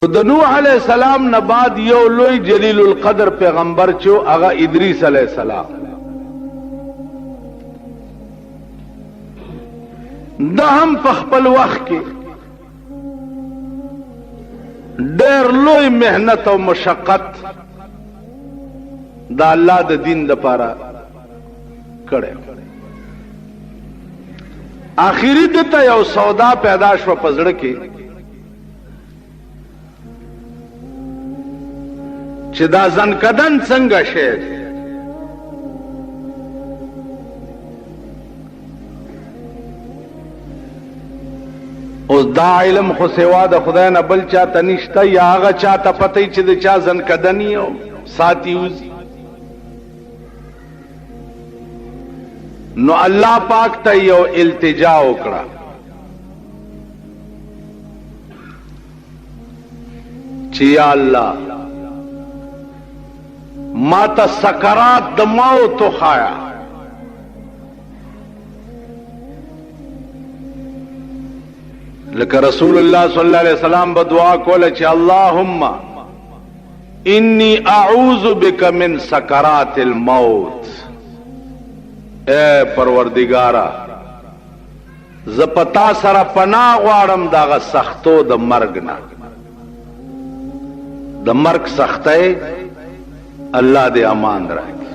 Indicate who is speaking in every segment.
Speaker 1: د نوح علیہ السلام نه بعد یو لوی جلیل القدر پیغمبر چو هغه ادریس علیہ السلام. د هم په خپل وخت کې ډېر لوی مهنت او مشقت د الله د دین لپاره کړی. آخري دته یو سودا پیدا شو په زړه کې چې دا ځنکدن څنګه شی اوس دا علم خو سوا د خدای نه بل چاته نشته یا هغه چاته پته چې د چا ځنکدنی او ساتي وزي. نو الله پاک ته یو التجا وکړه چې یا الله ما ته سکرات د موت خایا لکه رسول الله صلی الله علیه وسلم به دعا کوله چې اللهم انی اعوذ بک من سکرات الموت. اے پروردگارا ز پتا سره پناه غواړم دغه سختو د مرګ نه. د مرګ سختۍ اللہ دے امان راکی.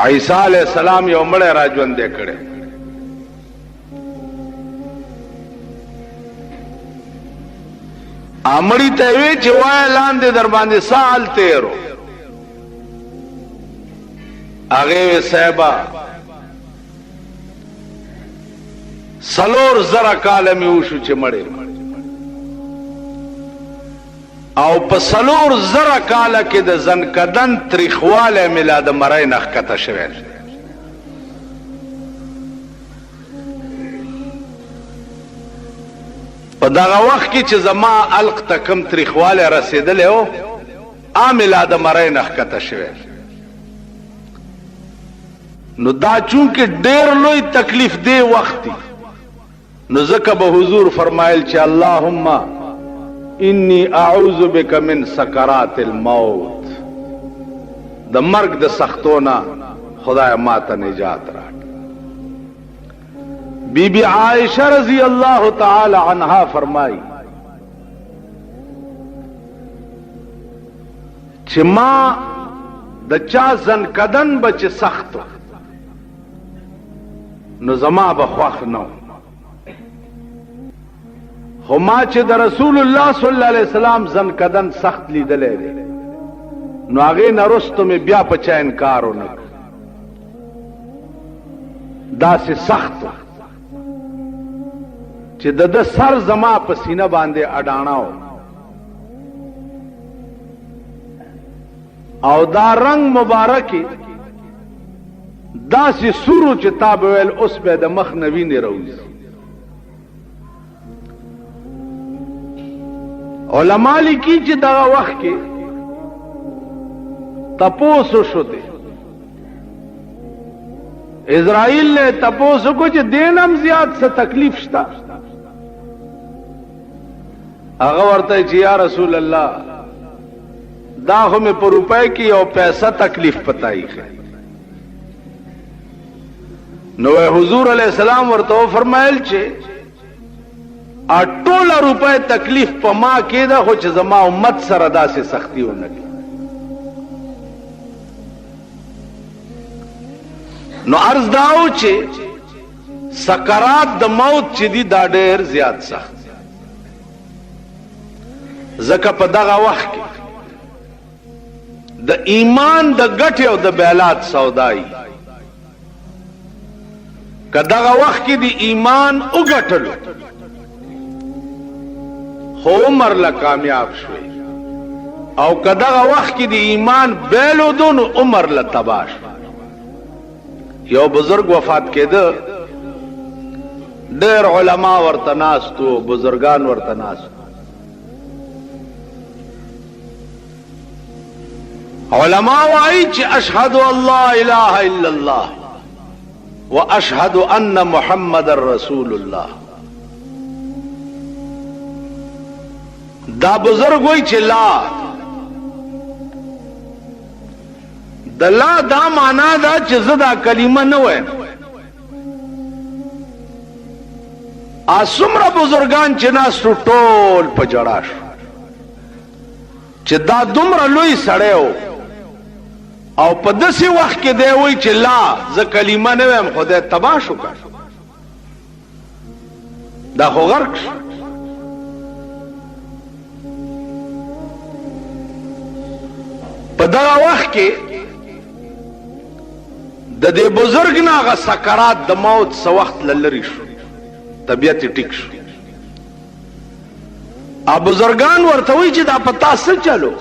Speaker 1: عیسیٰ علیہ السلام یو مڑے راجون دے کڑے آمڑی تیوی چوائے لاندے در باندے سال تیرو آگے صحبہ سلور زرہ کالمی اوشو چھ مڑے او په سلور زره کاله کې د زنکدن تریخواله ملا د مرای نخکته شوی. په دغه وخت کې چې زما علق ته کم تریخواله رسېدلی و ملا د مرای نخکته شوی. نو دا چونکې ډېر لوی تکلیف دی وخت دی نو ځکه به حضور فرمایل چې اللهم انی اعوذ بک من سکرات الموت. د مرگ د سختونا خدای ما ته نجات راک. بی بی عائشہ رضی اللہ تعالی عنہا فرمائی چې ما د چا زنکدن بچ سختو نو زما به خوښ نو خو ما چې د رسول الله صلی الله علیه وسلم زنکدن سخت لیدلې دی نو هغې نه وروسته مې بیا په چا انکار ونه کړ. داسې سخت چې د ده سر زما په سینه باندې اډاڼه و او دا رنگ مبارکې داسې سورو چې تا به ویل اوس به د مخ نه وینې راوځي. علماء لیکي چې دغه وخت کې تپوس وشو دی اسرائیل نے تپوس کو چې دینم زیات څه تکلیف شته. هغه ورته چې یا رسول الله دا خو مې په روپۍ کې یو پیسه تکلیف پتائی ہے. نو حضور علیہ السلام ورته فرمایل چې ټوله روپۍ تکلیف په ما کې ده خو چې زما امت سره داسې سختی ونه کړي. نو عرض داو چې سکرات د موت چې دي دا ډېر زیات سخت ځکه په دغه وخت کې د ایمان د ګټې او د بیلات سودایي که دغه وخت کې د ایمان وګټلو خو عمر لا کامیاب شوی او کداغه وخت کې د ایمان بیلو دون عمر لا تباش. یو بزرگ وفات کېده ډېر علما ورته ناستو بزرگان ورته ناستو. علما وایي چې اشهد ان لا اله الا الله واشهد ان محمد رسول الله. دا بزرگ وی چې لا د لا دا معنا دا چې زه دا کلمه نه وایم. اسمره بزرگان چې ناستو ټول په جړا شو چې دا دومره لوی سړی و او په داسې وخت کې دی وایي چې لا زه کلمه نه وایم، خدای تباه شو کړ، دا خو غرق شو. په دغه وخت کې د دې بزرګ نه هغه سکرات د موت څه وخت لرې شو، طبیعت یې ټیک شو. بزرگان ورته وایي چې دا په تا څه چلو؟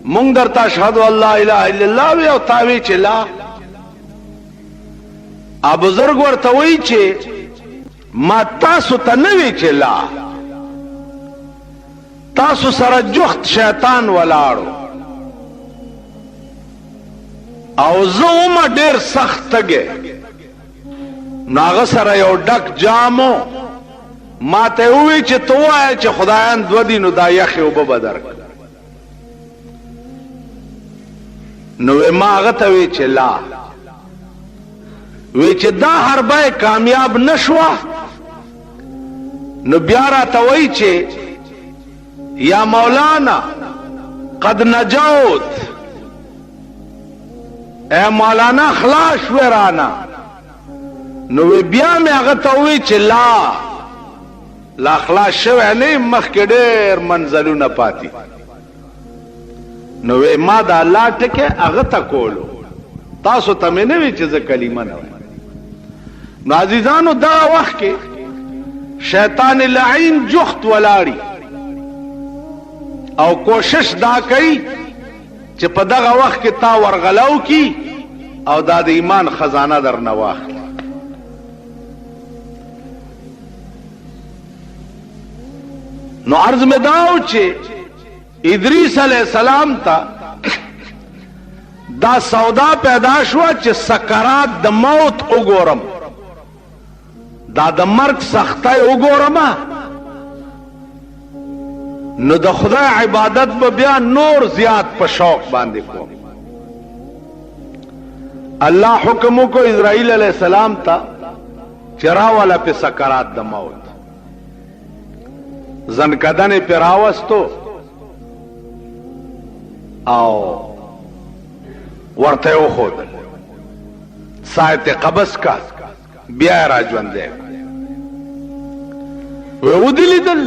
Speaker 1: مونږ درته اشهد ان لا اله الا الله وی او تا وی چې لا. بزرګ ورته وایي چې ما تاسو ته نه وی چې لا، تاسو سره جخت شیطان ولاړو او زه ومه ډېر سخت تږی، نو هغه سره یو ډک جامو ما ته ووی چې ته ووایه چې خدایان دوه دي نو دا یخې اوبه به درکړه. نو ما هغه ته وی چې لا، وی چې دا حربه کامیاب نشوه، نو بیا راته وی چې یا مولانا قد نجوت، اے مولانا خلاص شوی رانا. نو بیا مې هغه ته وی چې لا خلاص شوی نه، مخکې ډېر منزلونه پاتې. نو ما دا الله ټکې هغه ته کولو، تاسو ته مې نه وی چې زه کلمه نه وایم. نو عزیزانو دا وخت کې شیطان لعین جخت ولاړي او کوشش دا کوي چې په دغه وخت کې تا ورغلاو کی او دا د ایمان خزانه در نه واخلي. نو عرض میں داو چې ادریس علیہ السلام تا دا سودا پیدا شوا چې سکرات د موت وګورم، دا د مرګ سختای وګورم، نو د خدای عبادت به بیا نور زیات په شوق باندې کوم. الله حکم کو اسرائیل علیہ السلام تا چرا والا په سکرات د موت زنکدن پر راوستو او ورته وخود سایت قبض کا بیا را ژوندې و ودلیدل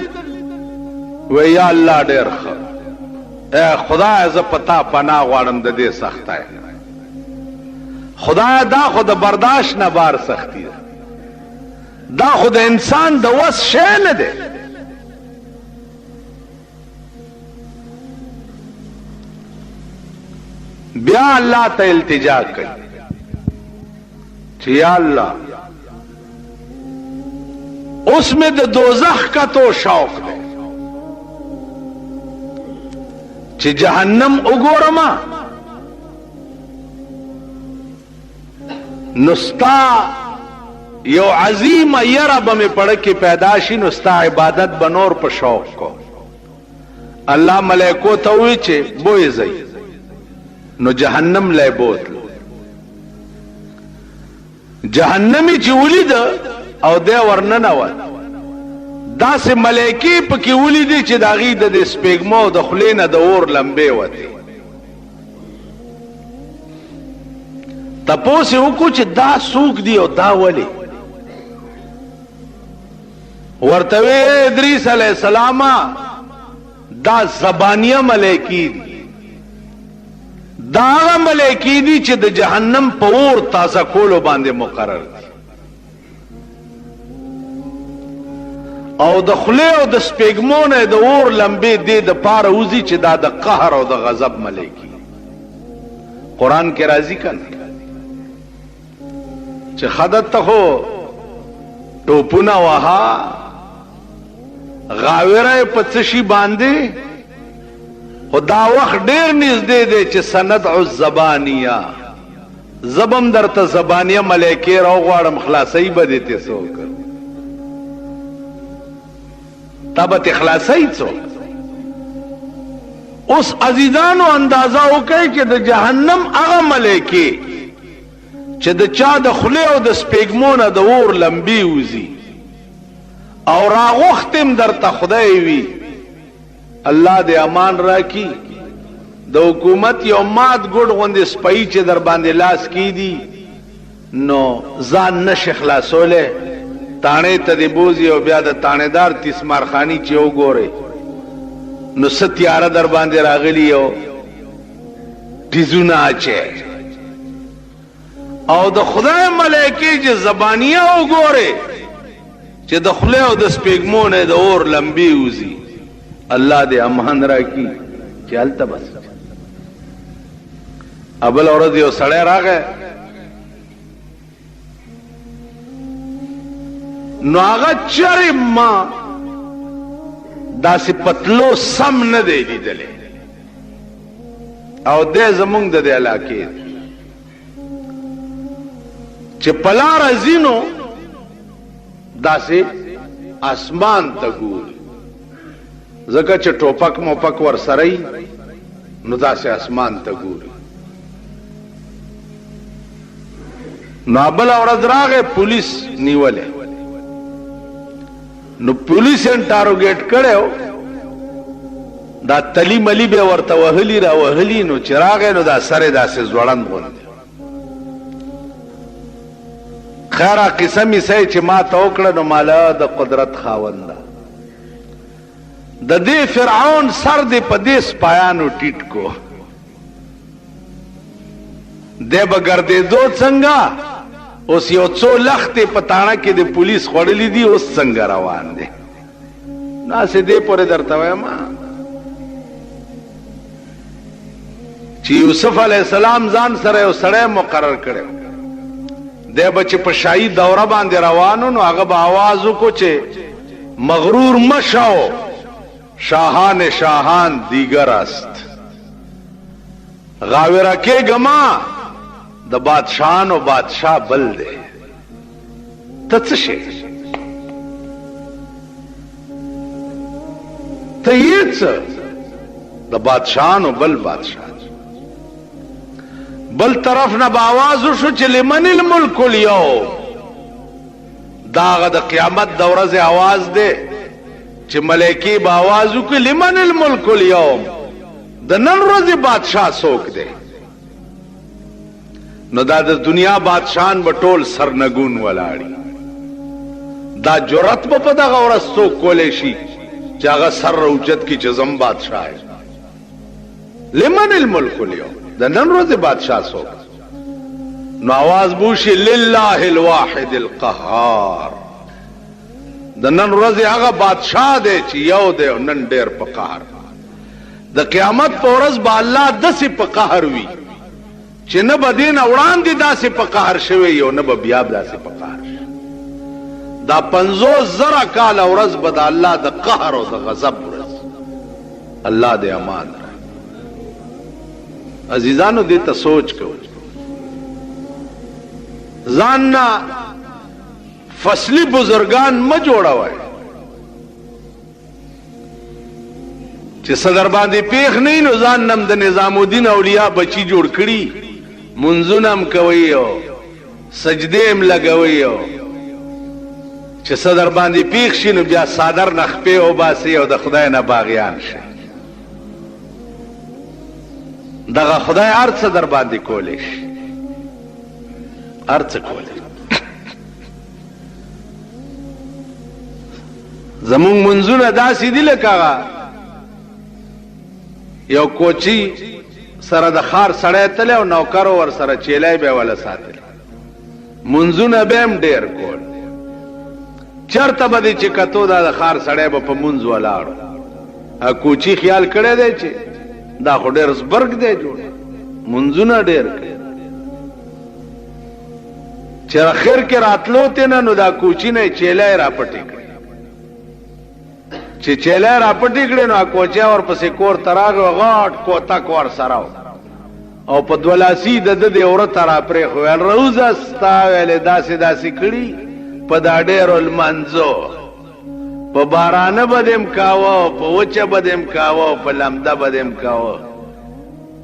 Speaker 1: و یا الله ډېر ښه، اے خدای زه پتا پناه غواړم د دې سختای، خدای دا خو د برداشت نه بار سختی ده، دا خو د انسان د وس شی نه دی. بیا الله ته التجا کوي چې یا الله اوس مې د دوزخ کتو شوق دی چې جهنم وګورم، نستا یو عظیم یره به مې پړه کې پیدا شي، نو ستا عبادت به نور په شوق کو. الله ملائکو ته وی چې بوی زئی، نو جهنم لای بوتل. جهنمی چې ولید او دی ورننوت، داسې ملائکې پکې ولیدې چې د هغې د سپېږمو د خولې نه د اور لمبې وتې. تپوس یې وکړو چې دا څوک دي او دا ولې؟ ورته وی ادریس علیہ السلام دا زبانیه ملائکې دي، دا هغه ملائکې دي چې د جهنم په اور تازه کولو باندې مقرر دي، او د خولې او د سپېږمو نه د اور لمبې دې د پاره وځي چې دا د قهر او د غضب ملائکې. قرآن کې راځي کنه چې خدت ته خو ټوپونه وها غاوره په څه شي باندې، خو دا وخت ډېر نږدې دی چې سندع الزبانیه، زبم درته زبانیه ملائکې راوغواړم خلاصوي به دې ته څوک. تابت اخلاصی څوک. اوس عزیزانو اندازه وکړئ چې د جهنم هغه ملایکې چې د چا د خولې او د سپېږمو نه د اور لمبې وځي او راغوښتم درته خدای وي الله دې امان راکړي د حکومت یو مات ګوډ غوندې سپی چې در باندې لاس کیدي نو ځان نشي خلاصولی تاڼې ته دې بوځي او بیا د تاڼېدار تیسمارخاني چې وګورئ نو څه تیاره در باندې راغلي او ټیزونه اچي او د خدای ملایکې چې زبانیه وګورئ چې د خولې او د سپېږمو نه د اور لمبې وځي الله دې امان راکړي چې هلته بس ابل ورځ یو سړی راغی نو هغه چرې ما داسې پتلو سم نه دی لیدلی او دی زمونږ د دې علاقې چې په لاره ځي نو داسې اسمان ته ګوري ځکه چې ټوپک موپک ورسره وي نو داسې اسمان ته ګوري. نو بله ورځ راغی پولیس نیولی نو پولیس انټاروګیټ کړو دا تلی ملی به ورته وهلی را وهلی نو چې راغی نو دا سره داسې ځوړند غوندې خیره قصه مې صحیح چې ما ته وکړه نو مالا د قدرت خاونده د دې فرعون سر دې په دې سپایانو ټیټ کو دی به ګرځېدو څنګه اوس یو څو لختې په تاڼه کې د پولیس خوړلي دي اوس څنګه روان دی ناسې دې پورې درته وایم چې یوسف علیه السلام ځان سره یو سړی مقرر کړی دی به چې په شاهي دوره باندې روانو نو هغه به آواز وکړو چې مغرور مشو شاهان شاهان دیگر است غاوره کېږما د بادشاہانو بادشاہ بل دی ته څه شې ته یې څه د بادشاہانو بل بادشاہ بل طرف نه به آواز وشو چې لمن الملک اليوم دا هغه د قیامت د ورځې آواز دی چې ملایکې به آواز وکړي لمن الملک اليوم د نن ورځې بادشاہ څوک دی نو دا د دنیا بادشاہان به ټول سرنګون ولاړي دا جرأت به په دغه ورځ څوک کولی شي چې هغه سر راوچت کړي چې زم بادشاہ یم لمن الملک اليوم د نن ورځې بادشاہ څوک نو آواز بوشي لله الواحد القهار د نن ورځې هغه بادشاہ دی چې یو دی او نن ډېر په قهر د قیامت په ورځ به الله داسې په قهر وي چې نه به دې نه وړاندې داسې په قهر شوی او نه به بیا داسې په قهر شي دا 50,000 کاله ورځ به د الله د قهر او د غضب ورځ الله دې امان راکړي. عزیزانو دې ته سوچ کوئ ځان نه فصلی بزرگان ما جوړوي چې صدر باندې پیښ نه نو ځان نم د نظام الدین اولیاء بچی جوړ کړي منځونه هم کوي او سجدې هم لګوي او چې صدر باندې پیښ شي نو بیا صادر نخپې او باسي او د خدای نه باغیان شي دغه خدای هر څه در باندې کولی شي هر څه کولی زمون منځونه داسې دي لکه یو کوچی سره د خار سړی تلی او نوکرو ور سره چیلی به وله ساتل منځونه به هم ډېر کول چرته به دې چې کتو دا د خار سړی به په منځ ولاړو کوچی خیال کړی دی چې دا خو ډېر زبرګ دی جوړ منځونه ډېر کړي چې اخر کې راتلو ته نه نو دا کوچی نه چیلی را پټې کړي چې چیلی را پټې کړي نو کوچی ورپسې کور ته راغی غاټ کوتک ورسره او په دولاسي د ده د عورت را پرېښو ویل روزه ستا ویلې داسې داسې کړي په دا ډېرو لمانځو په بارانه بدیم کاوه، په وچه بدیم کاوه، په لمده بدیم کاوه.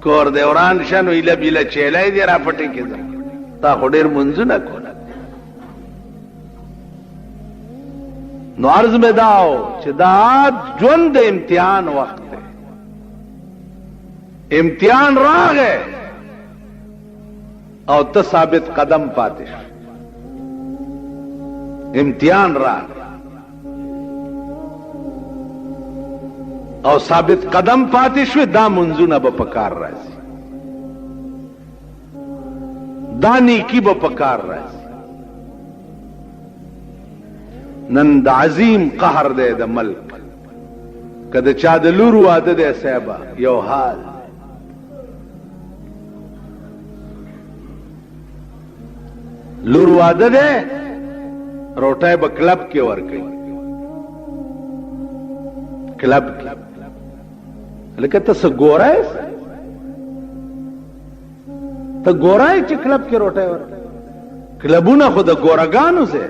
Speaker 1: کور دی وران شنو ایله بیله چیلای دی را پټې کېده. تا خو ډېر منځونه کوله. نو عرض مې داو چې دا ژوند د امتحان وخت دی. امتحان راغی او ته ثابت قدم پاتې شو. امتحان راغی او ثابت قدم پاتې شو، دا منځونه به پکار راځي، دا نیکی به پکار راځي. نن د عظیم قهر دی د ملک، که د چا د لور واده دی صاحبه یو حال، لور واده دی روټۍ به کلب کې ورکوي، کلب کې. لکه ته څه ګورای، ته ګورای چې کلب کې روټۍ ورکوي؟ کلبونه خو د ګورګانو ځای.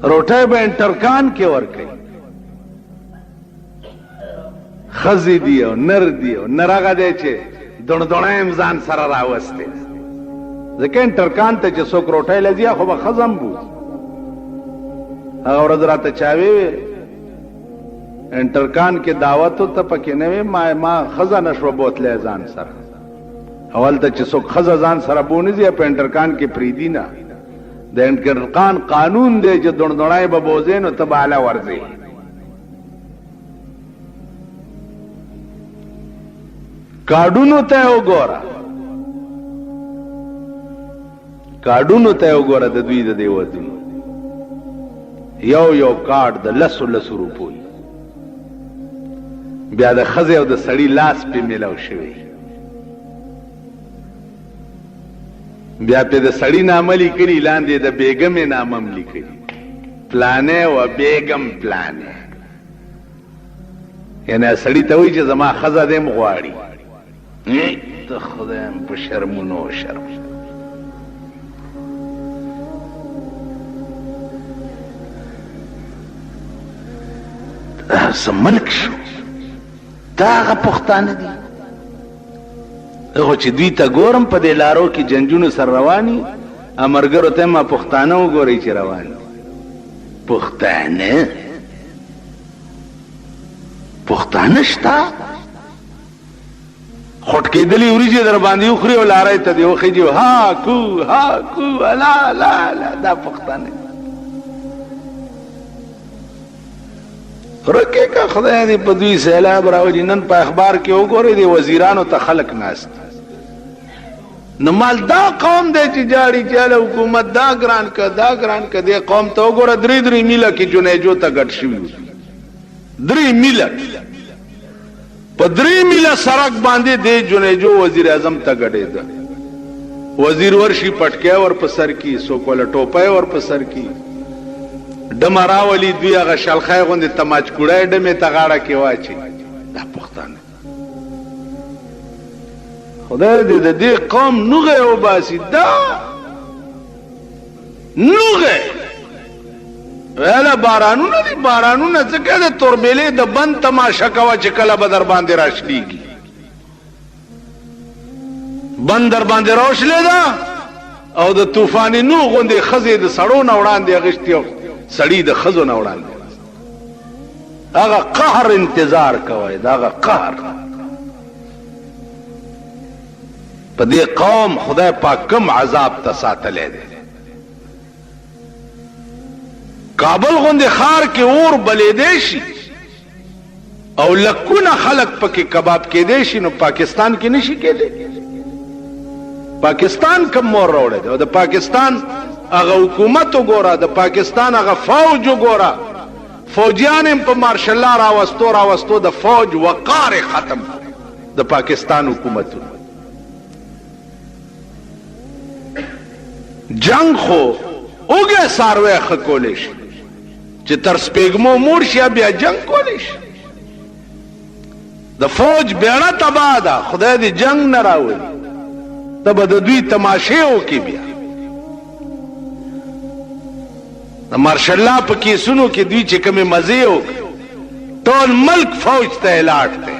Speaker 1: روټۍ به انټرکان کې ورکوي، ښځې دي او نر دي او نر هغه دی چې دڼدڼه یې ځان سره راوستې. ځکه انټرکان ته چې څوک روټۍ لځي خو به ښځه هم بوځي. هغه ورځ راته چا ویې انټرکان کې دعوت ته پکې نه وې، ما ښځه نشوه بوتلی ځان سره. هلته چې څوک ښځه ځان سره بونځي په انټرکان کې پرېږدي نه. د انټرکان قانون دی چې دڼدڼی به بوځې نو ته به هله ورځې. کارډونو ته یې وګوره، کارډونو ته یې وګوره د دوی د دې ودونو. یو یو کارډ د لسو روپو، بیا د ښځې او د سړي لاس پې میلاو شوی، بیا پې د سړي نامه لیکلي، لاندې د بیګمې نامه هم لیکلي، پلانې و بیګم پلانې. یعنې سړي ته وایي چې زما ښځه دې م غواړي. ته خدایم په شرمونو شرم. څه ملک شو، دا هغه پښتانه دي. خو چې دوی ته ګورم په دې لارو کې جنجونو سره رواني، امرګرو ته ما پښتانه وګورئ چې روان دي. پښتانه پښتانه شته، خوټ کېدلي وریجې در باندې وخوري او لارۍ ته دې وخېږي ها کو ها کو لا لا لا. دا پښتانه رکې که خدای دې په دوی سیلاب راوړي. نن په اخبار کې وګورئ د وزیرانو ته خلک ناست. نو مال دا قوم دی چې جاړي چې هله حکومت دا ګران که دا ګران که. دې قوم ته وګوره 3 میله کې جنیجو ته ګډ شوي 3 میله، په 3 میله سړک باندې دې جنیجو وزیر اعظم ته ګډېده. وزیر ورشي پټکۍ ور په سر کې، څوک وله ټوپۍ ور په سر کې، ډمه راولي دوی هغه شلخی غوندې تماچکوړی ډمې ته غاړه کې واچي. دا پښتانه خدای دې د دې قوم نوغې وباسي. دا نوغې ویله بارانونه دي، بارانونه ځکه د توربیلې د بند تماشه کوه چې کله به در باندې راشلېږي. بند در باندې راوشلې ده او د طوفاني نو غوندې ښځې د سړو نه وړاندې اغېشتې او سړي د ښځو نه وړاندې. هغه قهر انتظار کوئ، د هغه قهر. په دې قوم خدای پاک کم عذاب ته ساتلی دی. کابل غوندې ښار کې اور بلیدی شي او لکونه خلک پکې کباب کېدی شي، نو پاکستان کې نشي کېدی. پاکستان کم مور راوړی دی. او د پاکستان هغه حکومت وګوره، د پاکستان هغه فوج وګوره، فوجیان هم په مارشل الله راوستو د فوج وقار ختم د پاکستان حکومتونو. جنگ خو اوږه څاروی ښه کولی شي چې تر سپېږمو موړ شي، بیا جنگ کولی شي. د فوج بیړه تباه ده، خدای دې جنگ نه راولي. ته به د دوی تماشې وکړې. بیا د مارشل لا په کیسونو کې دوی چې کومې مزې وکړي ټول ملک فوج ته الاټ دی.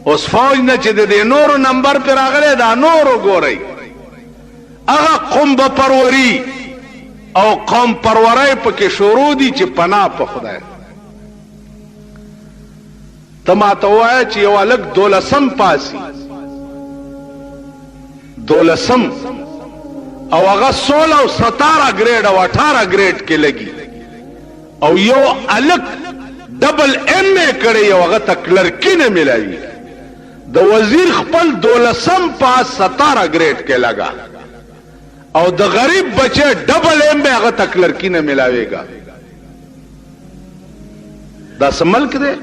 Speaker 1: اوس فوج نه چې د دې نورو نمبر پې راغلی دا نورو ګورئ هغه قوم به پروري او قوم پرورۍ پکې شروع دي چې پناه په خدای. ته ما ته ووایه چې یو هلک 12 پاسي 12 او هغه 16 او 17 ګریډ او 18 ګریډ کې لګي او یو هلک ډبل ایم اے کړی او هغه ته کلرکي نه ملاوي. د وزیر خپل 12 پاس 17 ګریډ کې لگا او د غریب بچه ډبل ایم اے هغه ته کلرکي نه ملاويږي. دا څه ملک دی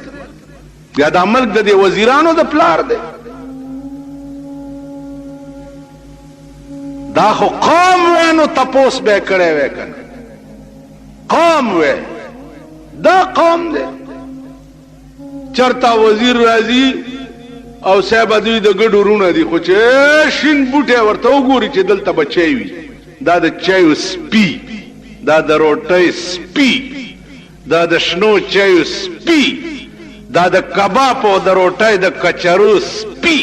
Speaker 1: یا دا ملک د دې وزیرانو د پلار دی؟ دا خو قوم وې نو تپوس به کړی وې کنه قوم وې دا قوم دی. چرته وزیر راځي او صاحب دوی د ګډو رونه دي خو چې شین بوټي ورته وګوري چې دلته بچي وي دا د چایو سپي دا د روټۍ سپي دا د شنو چایو سپي دا د کباب او د روټۍ د کچرو سپي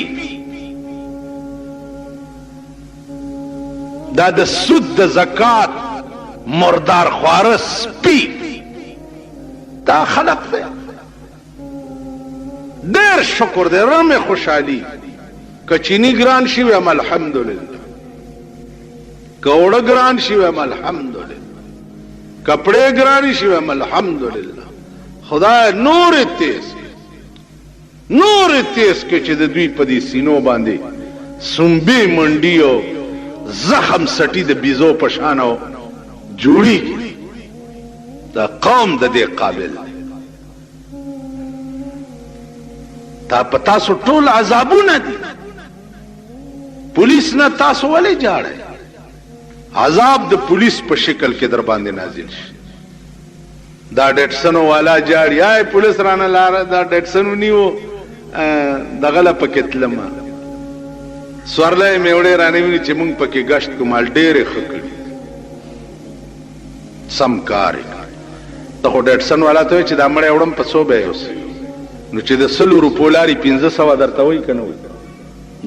Speaker 1: دا د سود د زکات مردار خواره سپي. دا خلق دی ډېر شکر دی رمې خوشحالي که چینی ګران شي ویم الحمدلله که اوړه ګران شي ویم الحمدلله کپړې ګرانې شي ویم الحمدلله. خدای نور تیز که چې د دوی په دې سینو باندې سنبې منډي او زخم سټي د بیزو په شانو جوړیږي. دا قوم د دې قابل دی. تا په تاسو ټول عذابونه دي پولیس نه تاسو ولې جاړئ؟ عذاب د پولیس په شکل کې در باندې نازل شي. دا ډیټسنو والا جاړي آی پولیس رانه لاره دا ډیټسنو نیو دغه له پکې تلمه سورلې میوړې رانه ویني چې مونږ پکې گشت کومال ډېرې ښه کړي سم کار ته خو ډیټسن والا ته چې دا مړی وړم په څو به یې اوس نو چې د 100 روپو لارې 1500 درته وایي که نه وایي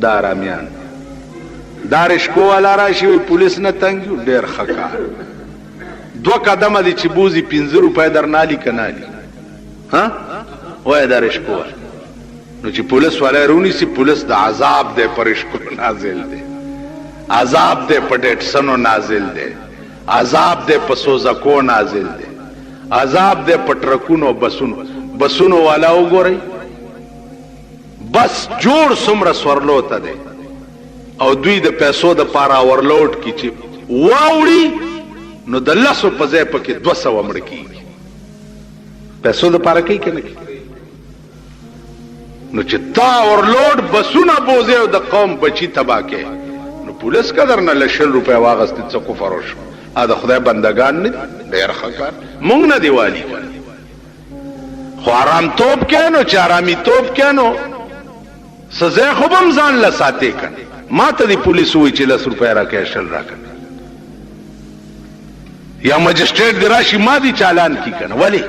Speaker 1: دا آرامیان دا رشکو والا راشي وایي پولیس نه تنګ یو ډېر ښه کار 2 قدمه دي چې بوزي 15 روپۍ درنالي که نالي ها وایه دا رشکو والا نو چې پولیس والا رونیسي پولیس د عذاب دی په رشکو نازل دی عذاب دی په ډیټسنو نازل دی عذاب دی په سوزکو نازل دی عذاب دی په ټرکونو بسونو والا وګورئ بس جوړ څومره سورلو ته دی او دوی د پیسو د پاره ورلوډ کی چې واوړي نو د 100 په ځای پکې 200 مړ کیږي پیسو د پاره کوي کنه نو چې تا ورلوډ بسونه بوزي او د قوم بچی تبا کې نو پولیس قدر نه 100 روپیا واغست څه کفر وشو ا د خدای بندگان نه ډیر خکار مونږ نه دیوالی خو آرام توپ کینو چې آرامي توپ کینو سزا خو بم ځان لا ساتي کنه ما ته دی پولیس وی چې 10 روپیا راکې شل راکنه یا مجسټریټ دی راشي ما دی چالان کی کنه ولی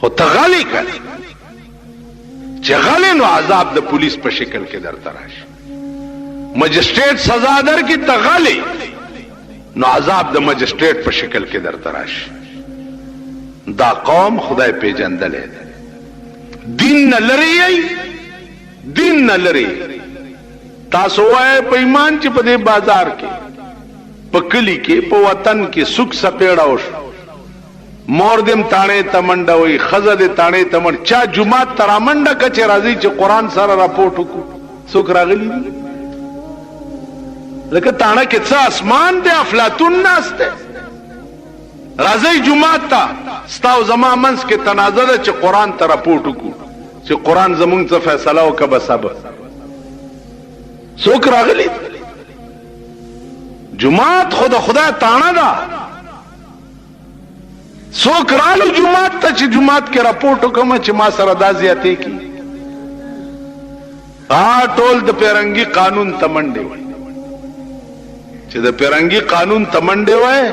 Speaker 1: خو تغلی کنه چې غلی نو عذاب د پولیس په شکل کې درته راشي مجسټریټ سزا در کی تغلی نو عذاب د مجسټریټ په شکل کې درته راشي دا قوم خدای پیژندلې دین نه لري تاسو وای په ایمان چې په دې بازار کې په کلی کې په وطن کې سوک سپېړه وش مور دم تانه تمنډه وي خزه دې تانه تمن چا جمعه ترامنډه کچ راځي چې قران سره راپورټ وکړو سوک راغلي لکه تانه کې څه اسمان دې افلاطون ناشته راځي جمعه تا ستاو زما منس کې تنازله چې قران ته راپورټ وکړو چې قران زمونږ څه فیصله وکړه بس اب سوک راغلي جمعات خدا تانا دا سوک رالو جمعات تا چی جمعات کے رپورٹو کما چی ما سر دازیاتے کی ٹول دا پیرنگی قانون تمنڈے چې د پیرنګي قانون تمنډه وای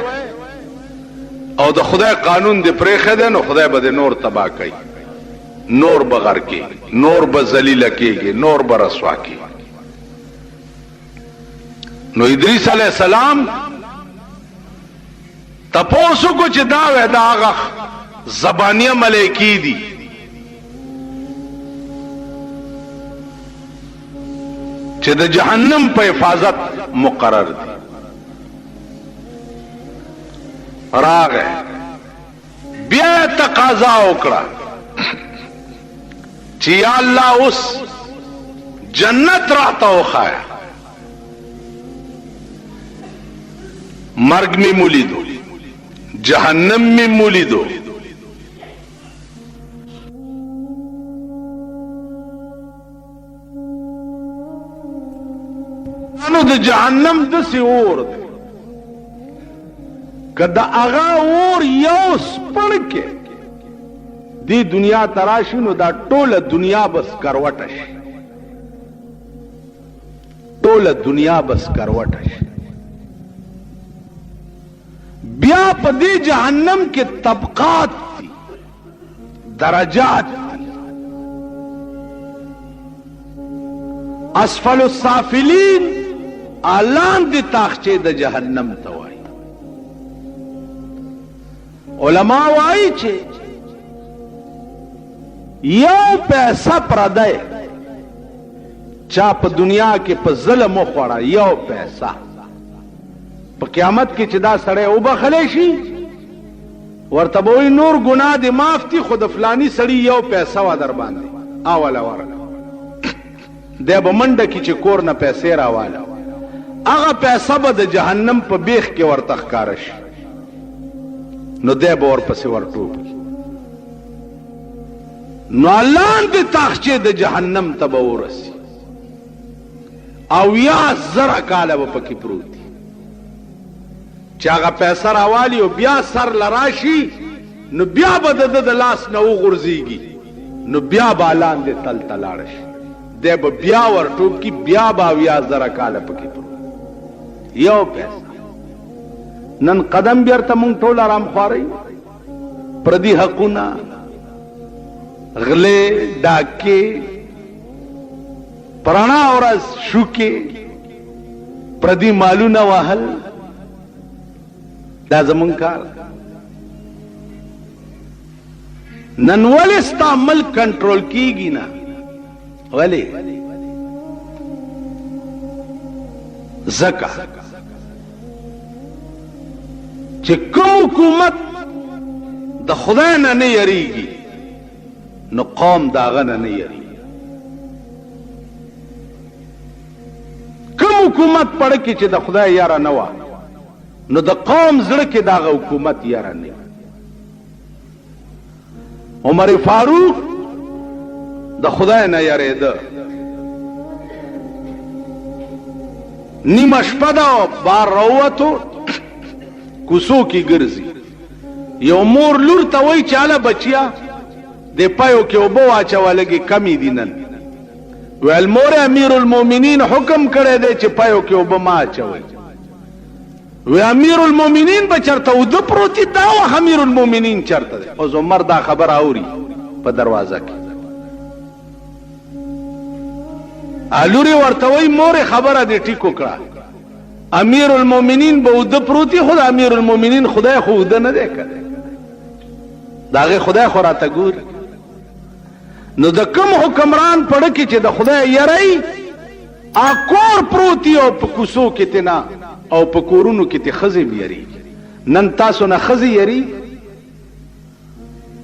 Speaker 1: او د خدای قانون دې پرېخه ده نو خدای به دې نور تباہ کوي، نور بغیر کې، نور به ذلیل کېږي، نور به رسوا کېږي. نو ادریس علیہ السلام تپوسو کو چې دا وې دا هغه زبانیه ملائکی دي چې د جهنم په حفاظت مقرر دي. راغه بیا تقاضا وکړه چې یا الله اوس جنت راته وخایا. مرگ می مولیدو، جهنم می مولیدو، نو د جهنم دسی اور دی که دا اغا اور یو سپن کے دی دنیا تراشی نو دا ټوله دنیا بس کروٹش، ټوله دنیا بس کروٹش. بیا پا دی جہنم کے طبقات تی، درجات تی. اسفل السافلین آلان دی تاخچے دا جہنم توائی. علماء وائی چھے یو پیسہ پردے چا پا دنیا کے پا ظلم و خوڑا یو پیسہ پا قیامت کی چدا سڑے او بخلے شی ورطبوئی نور گناہ دی معاف تی خود فلانی سڑی یو پیسہ و در باندے آوالا ورگا دے با منڈا کی چی کور نا پیسے راوالا آغا پیسہ با دا جہنم پا بیخ کے ورتخ کارش نو دے با ورپسی ورطوب کی نو اللان دی تاخچے دا جہنم تبا ورسی او یا زرع کالا با پکی پروتی چاگا پیسہ راوالی و بیا سر لراشی نو بیا با دا لاس نو غرزیگی نو بیا با لان دے تل تلارش دے با بیا ورطوب کی بیا با ویا زرع کالا پکی پروتی یو پیسہ. نن قدم بیرتا مونگ ٹول آرام خواری پردی حقونا غلے ڈاکے پرانا اور شوکے پردی مالونا وحل دا زمون کار. نن ولی ستا ملک کنٹرول کی گی نا ولی زکا چه کم حکومت دا خدای نا نه یریگی نو قوم داغا نا نه یریگی. کم حکومت پڑکی چه دا خدای یارا نوا نو دا قوم زڑکی داغا حکومت یارا نه. عمر فاروق دا خدای نا یریده نیم شپدا بار روتو کوسو کی گرزی یو مور لور تا وای چاله بچیا د پایو کې وبو اچولګي کمی دینن ویل مور امیر المؤمنین حکم کړی دی چې پایو کې وبو ما اچوي و امیر المؤمنین بچرته ود پروتی دا و امیر المؤمنین چرته دی او عمر دا خبر اوري په دروازه کې الوري ورته وای مور خبره دی ټیکو کړه امیر المومنین با اوده پروتی خود امیر المومنین خدای خوده نده کرده داغه خدای خوراته گور نو دا کم حکمران پڑکی چه دا خدای یرائی آکور پروتی او پا کسو کتنا او پا کورونو کتی خزم یری نن تاسو نا خزی یری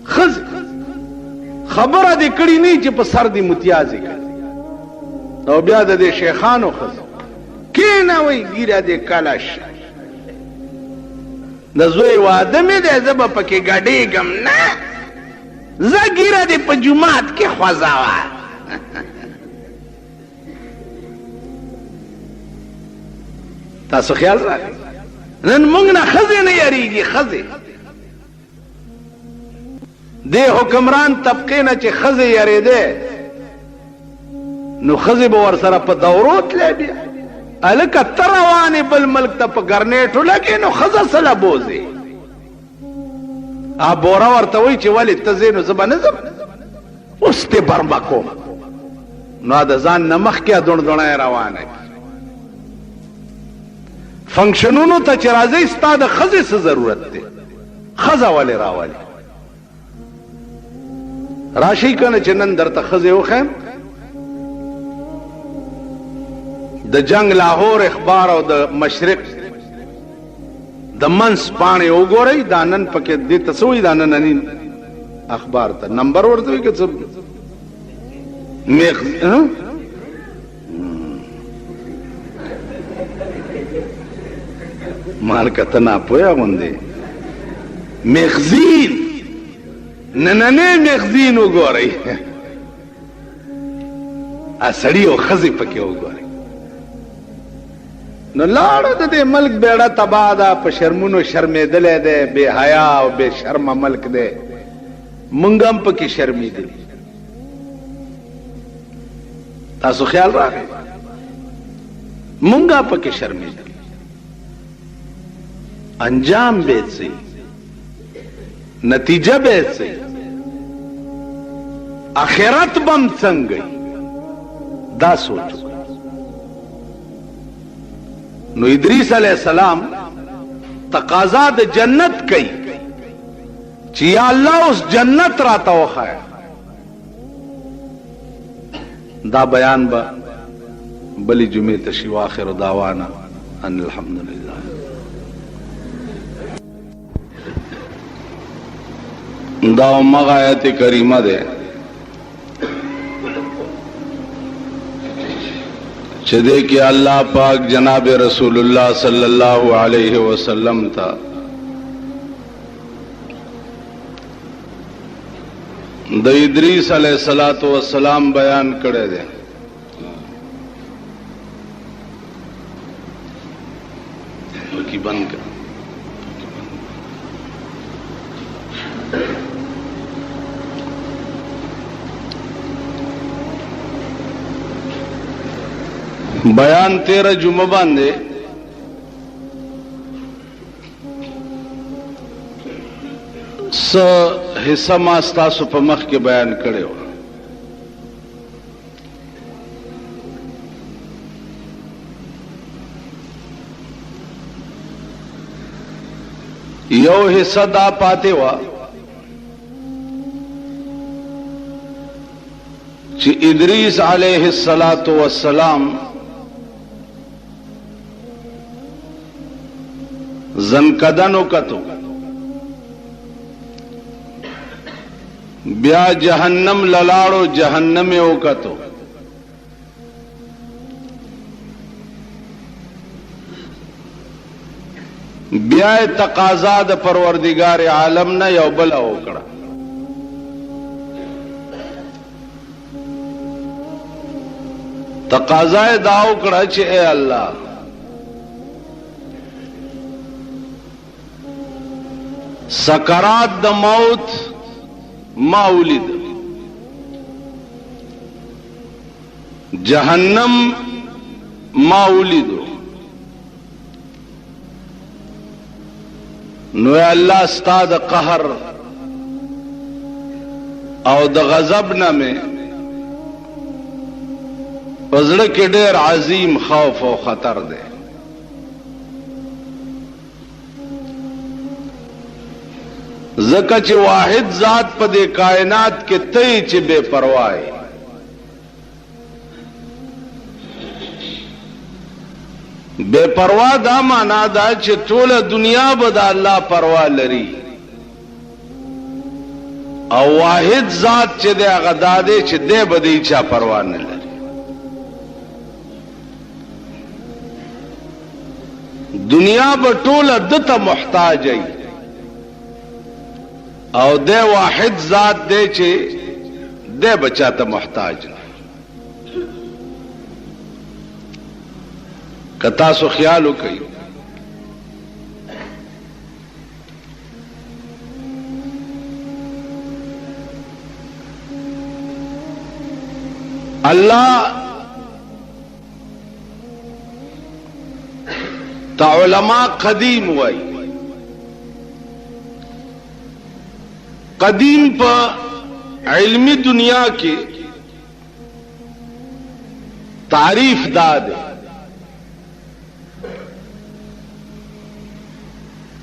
Speaker 1: خز خبره دی کڑی نی چه پا سر دی متیازی کرد او بیا دا دی شیخانو خز کینوی گیره دی کلش نزوی وادمی دی زبا پکی گڑی گم نا زا گیره دی پا جماعت کی خوزاوا تاسو خیال را نن مونگنا خزی نیاریگی خزی دی حکمران طبقه نا چه خزی یاری دی نو خزی با ورسره پا دوروت لی بیا الکه ته روانې بل ملک ته په ګرنیټو لګې نو ښځه سله بوځې بوره ورته وایي چې ولې ته ځې نو زه به نه ځم اوس دې برمه کوم نو د ځان نه مخکې دوڼدوڼی روانه فنکشنونو ته چې راځئ ستا د ښځې څه ضرورت دی ښځه ولې راولي راشئ که نه چې نن درته ښځې وښیم د جنگ لاهور اخبار او د مشرق د منس پاڼې وګورئ دا نن پکې دې ته څه وایي دا ننني اخبار ته نمبر ورته وایي که څه مال که ته ناپوهه غوندې مغزین نننی مغزین وګورئ سړي او ښځې پکې وګورئ نو لاړه د دې ملک بیړه تباه ده په شرمونو شرمېدلی دی بې حیا او بې شرمه ملک دی مونږ هم پکې شرمېدلي تاسو خیال راغی مونږ پکې شرمېدلي انجام به څه نتیجه به څه آخرت بم څنګه دا سوچو نو ادریس علیہ السلام تقاضا د جنت کئی چې یا الله اس جنت راته وخایا دا بیان با بلی جمعه تشی واخر دعوانا ان الحمدللہ دا مغا آیت کریمه ده چې دې کې الله پاک جناب رسول الله صلی الله علیه وسلم تا د ادریس علیہ الصلوۃ والسلام بیان کړی دی کی بند کړ بیان 13 جمعه باندې س حصہ ما ستاسو په مخ کې بیان کړو یو حصہ دا پاتې وا چې ادریس علیه السلام زنکدنو کتو بیا جہنم للاڑو جہنم او کتو بیا تقاضا د پروردگار عالم نه یو بل وکړه تقاضا دا وکړه چې اے الله سکرات د موت ما ولید جهنم ما ولید نو الله استاد قهر او د غضب نه مې پزړه کې ډېر عظیم خوف او خطر دی زکه چې واحد ذات په دې کائنات کې ته چې بے پروا ہے بے پروا دا معنا دا چې ټول دنیا به د الله پروا لري او واحد ذات چې د هغه دادې چې دې به دې چا پروا نه لري دنیا به ټول دته محتاج ای او دے واحد ذات دے چې دے بچاته محتاج نه کتا سو خیال وکي الله تا علماء قدیم وای. قدیم پا علمی دنیا کی تعریف داد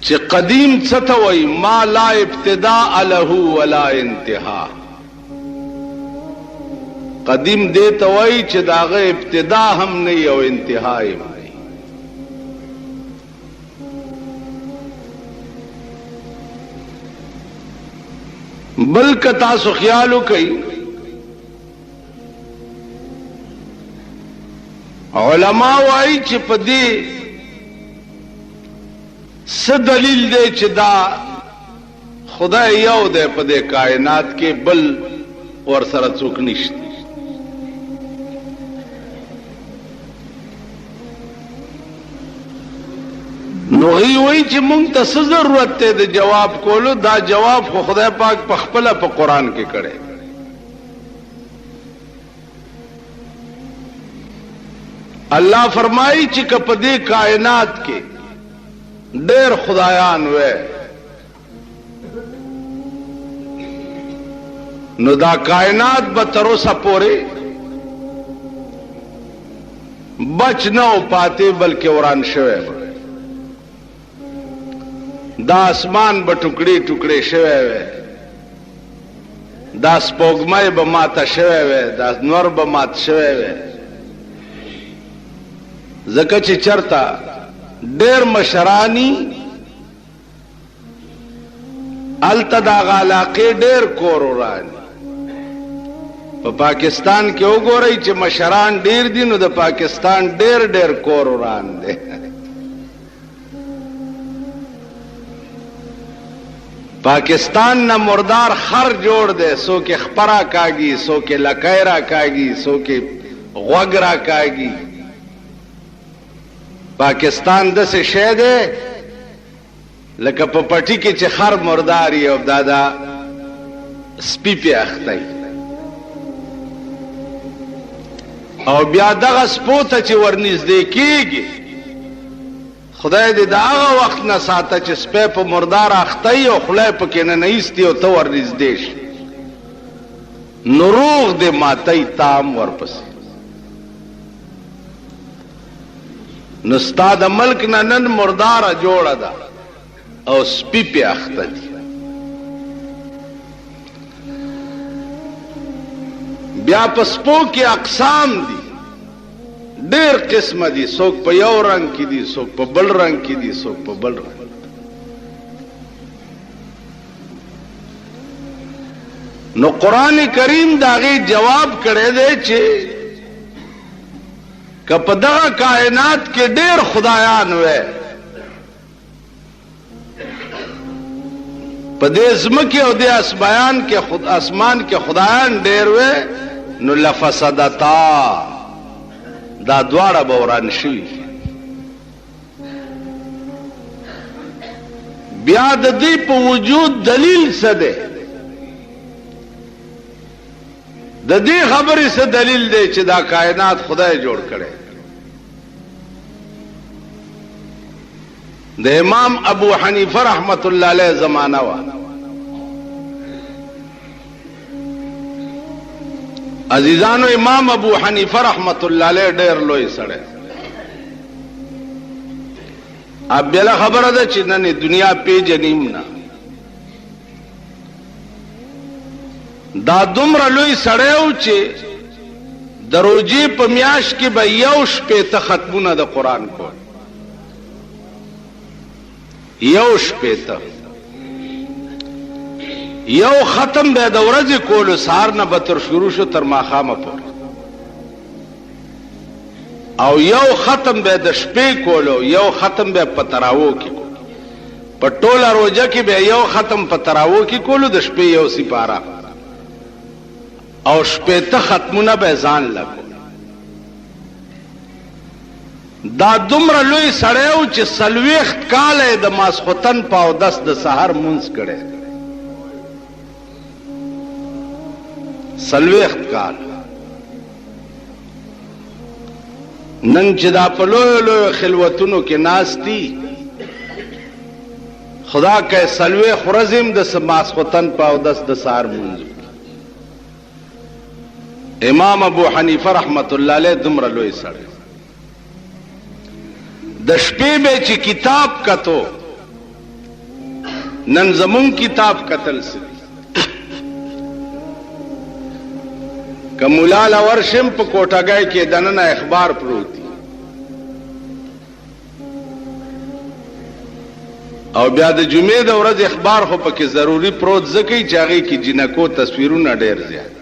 Speaker 1: چه قدیم ستوئی ما لا ابتداء له ولا انتہا. قدیم دیتا وئی چه داغه ابتدا هم نہیں او انتہائی هم نہیں. بلکہ تاسو خیالو کئی علماء وائی چه پدی س دلیل دے چه دا خدای یو دے پدے کائنات کے بل ور سره څوک نشته. نو غي وای چې مونږ ته څه ضرورت ته د جواب کولو. دا جواب خو خدای پاک په خپل په قران کې کړي. الله فرمایي چې کپدې کائنات کې ډېر خدایان وې نو دا کائنات به تر اوسه پورې بچ نه او پاتې بلکې وران شوی. دا اسمان به ټوکړي ټوکړي شوی وي. دا سپوږمۍ به ماته شوی وي. دا نور به مات شوی وي. ځکه چې چرته ډېر مشرانی هلته دغه علاقې ډېر کور وران. په پاکستان کې وګورئ چې مشران ډېر دي نو د پاکستان ډېر ډېر کور وران دی. پاکستان نہ مردار خر جوڑ دے. سو کے خپرا کاگی سو کے لکیرا کاگی سو کے غوگرا کاگی. پاکستان دس شے دے لکه په پټی کې چې خر مرداري او دادا سپی په اختی او بیا دغه سپوته چې ورنږدې کېږي خدای دې دا هغه وخت نه ساته چې سپی په مردار اختی او خولای پکې نه ایستي او ته ورنږدې شي نو روغ دې ماتی تام ورپسې. نو ستا د ملک نه نن مرداره جوړه ده او سپی پې اخته دي. بیا په سپو کې اقسام دي ډېر قسمه دي. څوک په یو رنګ کې دي څوک په بل رنګ کې دي څوک په بل رنګ. نو قرآن کریم د هغې جواب کړی دی چې که په دغه کائنات کې ډېر خدایان وی په دې ځمکې او دې اسمان کې خدایان ډېر وی نو لفسدتا دا دواړه به وران شوي. بیا د دې په وجود دلیل څه دی؟ د دې خبرې څه دلیل دی چې دا کائنات خدای جوړ کړي؟ د امام ابو حنیفه رحمت الله علیه زمانہ وا. عزیزانو امام ابو حنیفه رحمت الله علیه ډېر لوی سړی. اب بلا خبره ده چې نن دنیا پیژنیم نه. دا دومره لوی سړی و چې د روژې په میاشت کې به 1 ختمونه د قرآن کول. 1 یو ختم به د ورځې کولو سهار نه به تر شروع شو تر ماښامه پورې او یو ختم به د شپې کولو یو ختم به په تراوو کې کولو. په ټوله روژه کې به یو ختم په تراوو کې کولو د شپې یو سپاره او 80 ختمونه به ځان لګو. دا دومره لوی سړی و چې 40 کاله د ماسخوتن په اودس د سحر مونځ کړی. 40 کال. نن چې دا په لویو لویو خلوتونو کې ناستی خدا که سلوه خورزم د ماسختن په اودس د سار منځ امام ابو حنیفه رحمت الله علیه دومره لوی سړی د شپې به چې کتاب کتو نن زمون کتاب کتل سي کمولال ورشم په کوټګای کې دننه اخبار پروتي او بیا د جمعې د ورځ اخبار خو پکې ضروری پروت ځکه چې هغه کې جنکو تصویرونه ډېر زیات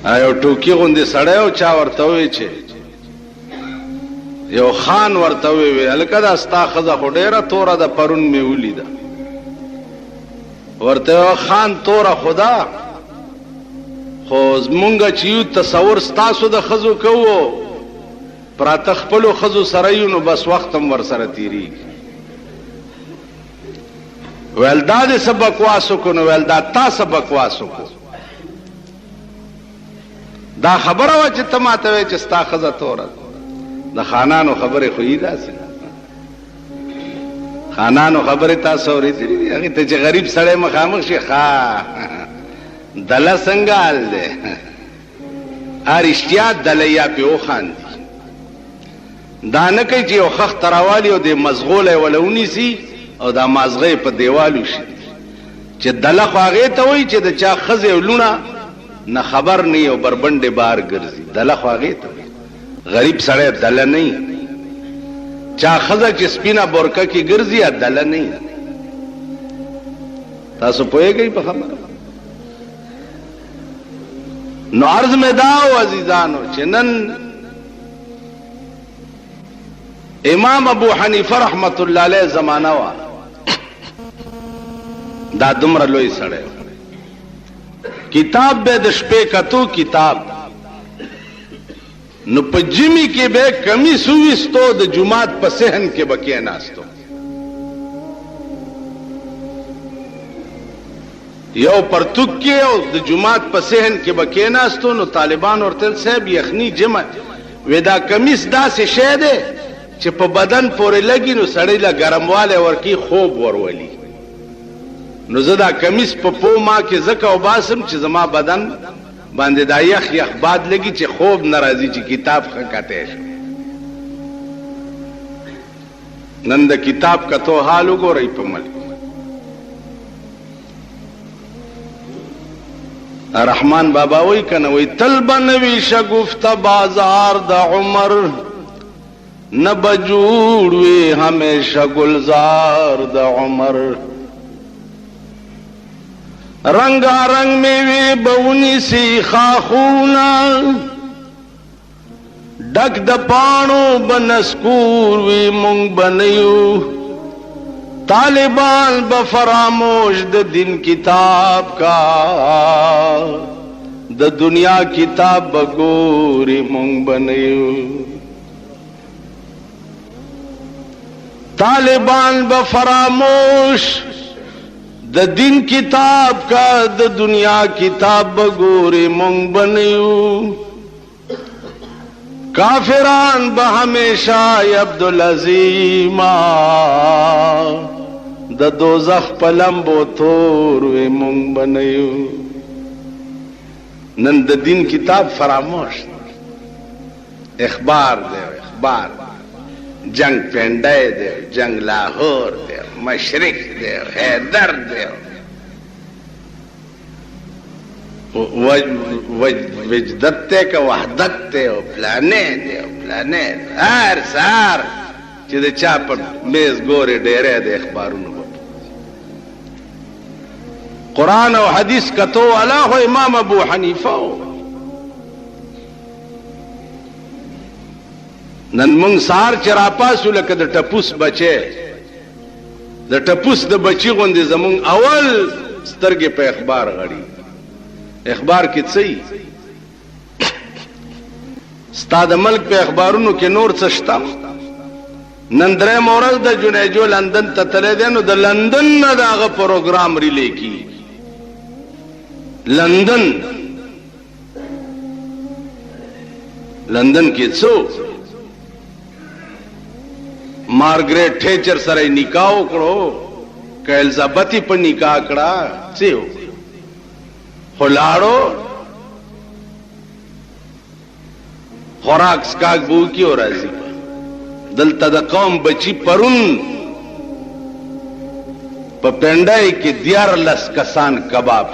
Speaker 1: ایو ټوکی غوندې سړی او چا ورته وی چې یو خان ورته وی الکه دا ستا ښځه خو ډېره توره ده پرون مې ولیده ورته خان توره خدا خو زمونږ چې یو تصور ستاسو د ښځو کوو پراته خپلو ښځو سره یو نو بس وخت هم ورسره تېرېږي ویل دا دې څه بکواس وکړو نو ویل دا تا څه بکواس وکړو دا خبره وه چې ته ماته وایې چې ستا ښځه توره د خانانو خبرې خو یې داسې خانانو خبرې تاسو اورېدلې دي هغې ته چې غریب سړی مخامخ شي ښه دله څنګه حال دی رښتیا دله یا پې وخاندي دا نه کوي چې یو خښ راوالي او د مزغولی وله ونیسي او دا مازغه یې په دیوالو شي چې دله خو هغې ته وایي چې د چا ښځې او لوڼه نه خبر نه او بربنډې بار ګرځي دله خو هغې ته غریب سړی دله نه چا ښځه چې سپینه بورکه کې ګرځي دله نه تاسو پوهېږئ په خبره نو عرض مې دا و عزیزانو چې نن امام ابو حنیفه رحمت الله علیه زمانه وه دا دومره لوی سړی کتاب به د شپې کتو کتاب نو په جمی کې به کمیس وویستو د جماعت په صحن کې به کېناستو یو پرتوک کې او د جماعت په صحن کې به کېناستو نو طالبان ورته صاحب یخني جمع وې دا کمیس داسې شی دی چې په بدن پورې لګي نو سړی له ګرموالی ورکي خوب ورولي نو زه دا کمیس په پو ما کې ځکه وباسم چې زما بدن باندې دا یخ یخ باد لګي چې خوب نه راځي چې کتاب ښه کتی شي نن د کتاب کتو حال وګورئ په ملک رحمان بابا وی کنه وی تل بنوي شګفته بازار د عمر نه بجوړ وی همیشه گلزار د عمر رنگا رنگ میوی بونی سی خاخونا ڈک د پانو بنسکور وی مونگ بنیو طالبان بفراموش د دین کتاب کا د دنیا کتاب بگوری مونگ بنیو طالبان بفراموش د دین کتاب کا د دنیا کتاب بگوری مونگ بنیو کافران بہمیشہ عبدالعظیمہ د دوزخ پلمبو تور وی مونگ بنیو نن د دین کتاب فراموش اخبار دے اخبار جنگ پینڈے دے جنگ لاہور دے مشرق دے حیدر دے وجدت تے کا وحدت تے پلانے دے پلانے ہر سار چې د چا په میز ګورې ډېری د اخبارونو قرآن او حدیث کتو والا خو امام ابو حنیفه نن مونږ سهار چې راپاسو لکه د ټپوس بچی د ټپوس د بچی غوندې زمونږ اول سترګې په اخبار غړي اخبار کې څه ستا د ملک په اخبارونو کې نور څه شته نن درېیم ورځ د جنیجو لندن ته تللی دی نو د لندن نه د هغه پروګرام ریلی کېږي لندن لندن کې څو مارګریټ ټیچر سره نکاح وکړو که الیزابت په نکاح کړه څه خلاړو خوراک سکاک بو کی اور راځي دلته د قوم بچی پرون په پندای کې 14 کسان کباب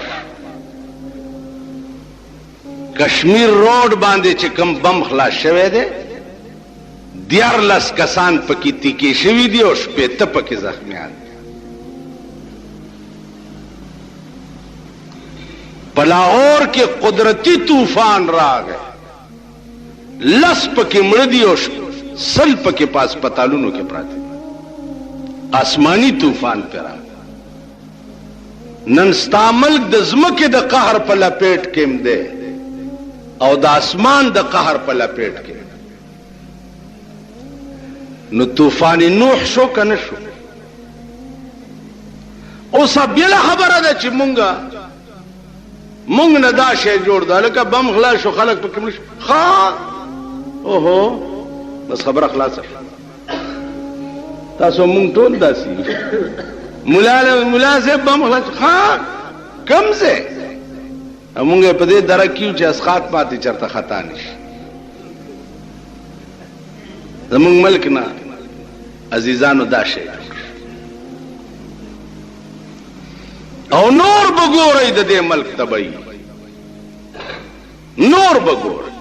Speaker 1: کشمیر روډ باندې چې کم بم خلاص شوه دی 14 کسان پکې تیکې شوی دي او شپېته پکې زخمیان په لاهور کې قدرتی طوفان راغی لس پکې مړ دي او سل پکې په هسپتالونو کې پراته آسمانی طوفان پیرا نن ستا ملک د ځمکې د قهر په لپیټ کې دی او د اسمان د قهر په لپیټ کې نو طوفان نوح شو کنه شو اوس بیا خبره ده چې مونږ نه دا شی جوړ دا لکه بم خلاص شو خلک پکې مړ ښا اوهو بس خبره خلاصه تاسو مونږ ټول داسي مولا صاحب بم خلاص ښا کم څه مونږ په دې درکیو چې اسقاط پاتې چرته خطا نشي زمونږ ملک نه عزیزانو دا شی او نور بګورئ د دې ملک تبعی نور بګورئ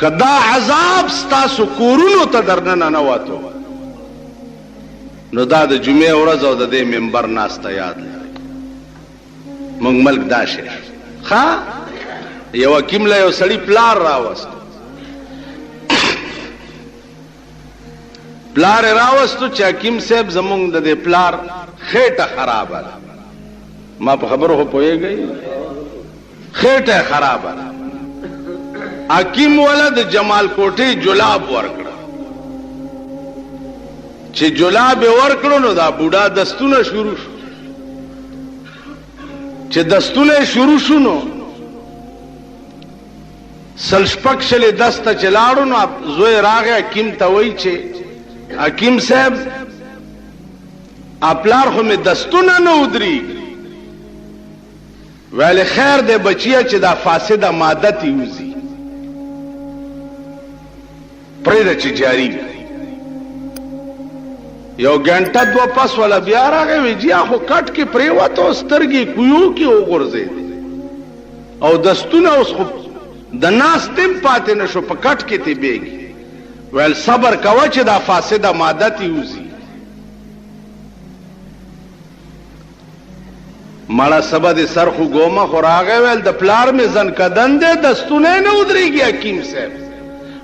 Speaker 1: کدا عذاب ستاسو کورونو ته درننه نه واتو نو دا د جمعې ورځ او د دې منبر ناسته یاد لرئ مونږ ملک دا شی ښا یو حکیم له یو سړي پلار راوست پلار راوستو چې حکیم صاحب زمونږ د دې پلار خېټه خرابه ده ما په خبرو خو پوهېږئ خېټه خرابه ده حکیم والا د جمال کوټې جلاب ورکړه چې جلاب یې ورکړو نو دا بوډا دستونه شروع شو چې دستونه شروع شو نو سل شپږ شلې دسته چې لاړو نو زوی راغی حکیم ته وایي چې حکیم صاحب اپلار خو می دستونه نه ودرېږي ویل خیر دی بچیه چې دا فاسده ماده تی وځي پرېږده چې جاري وي یو ګنټه دوه پس والا بیا راغی وی جی خو کټ کې پرېوته او سترګې کویو کې وغورځېدې او دستونه اوس خو د ناستې هم پاتې نه شو په کټ کې تی بیږي ویل صبر کوه چې دا فاسده ماده تی وځي مړه سبا د سر خو ګومه خو راغی ویل د پلار مې زن کدن دی دستونه نه ودرېږي حکیم صاحب